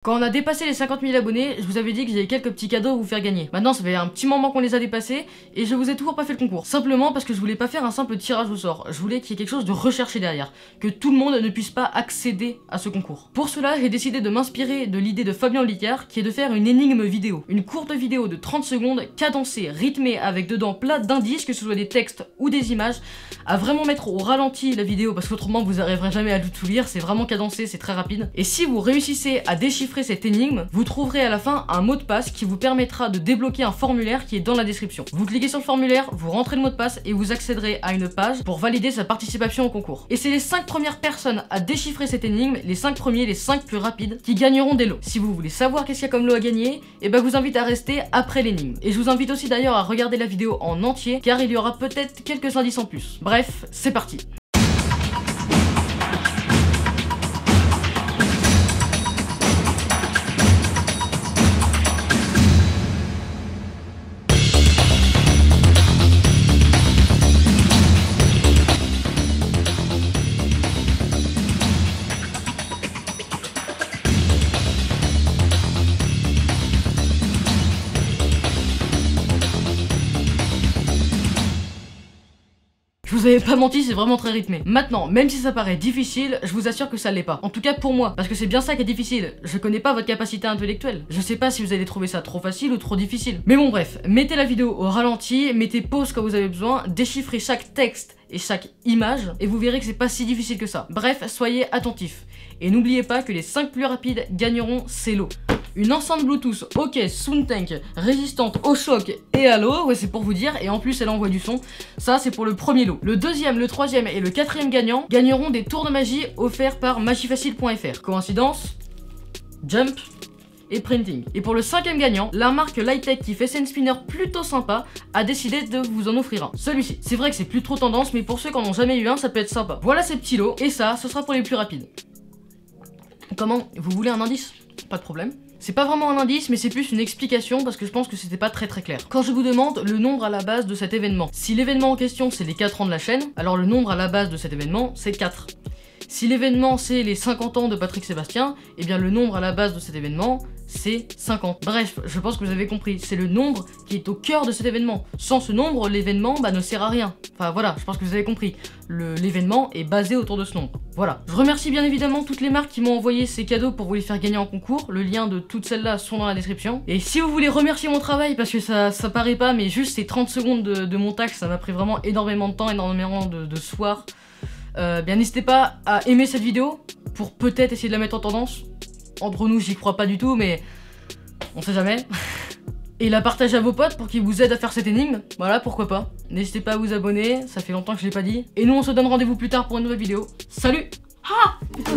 Quand on a dépassé les 50 000 abonnés, je vous avais dit que j'avais quelques petits cadeaux à vous faire gagner. Maintenant, ça fait un petit moment qu'on les a dépassés et je vous ai toujours pas fait le concours. Simplement parce que je voulais pas faire un simple tirage au sort. Je voulais qu'il y ait quelque chose de recherché derrière, que tout le monde ne puisse pas accéder à ce concours. Pour cela, j'ai décidé de m'inspirer de l'idée de Fabien Olicard qui est de faire une énigme vidéo. Une courte vidéo de 30 secondes, cadencée, rythmée, avec dedans plein d'indices, que ce soit des textes ou des images, à vraiment mettre au ralenti la vidéo parce qu'autrement vous n'arriverez jamais à tout lire, c'est vraiment cadencé, c'est très rapide. Et si vous réussissez à déchiffrer cette énigme, vous trouverez à la fin un mot de passe qui vous permettra de débloquer un formulaire qui est dans la description. Vous cliquez sur le formulaire, vous rentrez le mot de passe et vous accéderez à une page pour valider sa participation au concours. Et c'est les 5 premières personnes à déchiffrer cette énigme, les 5 premiers, les 5 plus rapides, qui gagneront des lots. Si vous voulez savoir qu'est-ce qu'il y a comme lot à gagner, et ben je vous invite à rester après l'énigme. Et je vous invite aussi d'ailleurs à regarder la vidéo en entier, car il y aura peut-être quelques indices en plus. Bref, c'est parti. Je vous avais pas menti, c'est vraiment très rythmé. Maintenant, même si ça paraît difficile, je vous assure que ça l'est pas. En tout cas pour moi, parce que c'est bien ça qui est difficile. Je connais pas votre capacité intellectuelle. Je sais pas si vous allez trouver ça trop facile ou trop difficile. Mais bon bref, mettez la vidéo au ralenti, mettez pause quand vous avez besoin, déchiffrez chaque texte et chaque image, et vous verrez que c'est pas si difficile que ça. Bref, soyez attentifs. Et n'oubliez pas que les 5 plus rapides gagneront ces lots. Une enceinte Bluetooth, ok, Soundtank, résistante au choc et à l'eau, ouais c'est pour vous dire, et en plus elle envoie du son, ça c'est pour le premier lot. Le deuxième, le troisième et le quatrième gagnant gagneront des tours de magie offerts par magifacile.fr. Coïncidence? Jump et printing. Et pour le cinquième gagnant, la marque Lightech qui fait scène spinner plutôt sympa a décidé de vous en offrir un. Celui-ci. C'est vrai que c'est plus trop tendance, mais pour ceux qui en ont jamais eu un, ça peut être sympa. Voilà ces petits lots, et ça, ce sera pour les plus rapides. Comment? Vous voulez un indice? Pas de problème. C'est pas vraiment un indice, mais c'est plus une explication parce que je pense que c'était pas très clair. Quand je vous demande le nombre à la base de cet événement, si l'événement en question c'est les 4 ans de la chaîne, alors le nombre à la base de cet événement c'est 4. Si l'événement c'est les 50 ans de Patrick Sébastien, eh bien le nombre à la base de cet événement c'est 50. Bref, je pense que vous avez compris, c'est le nombre qui est au cœur de cet événement. Sans ce nombre, l'événement ne sert à rien. Enfin voilà, je pense que vous avez compris. L'événement est basé autour de ce nombre. Voilà. Je remercie bien évidemment toutes les marques qui m'ont envoyé ces cadeaux pour vous les faire gagner en concours. Le lien de toutes celles-là sont dans la description. Et si vous voulez remercier mon travail, parce que ça paraît pas, mais juste ces 30 secondes de montage, ça m'a pris vraiment énormément de temps, énormément de soirs. Bien n'hésitez pas à aimer cette vidéo pour peut-être essayer de la mettre en tendance. Entre nous, j'y crois pas du tout, mais on sait jamais. Et la partager à vos potes pour qu'ils vous aident à faire cette énigme. Voilà, pourquoi pas. N'hésitez pas à vous abonner, ça fait longtemps que je l'ai pas dit. Et nous, on se donne rendez-vous plus tard pour une nouvelle vidéo. Salut! Ah! Putain,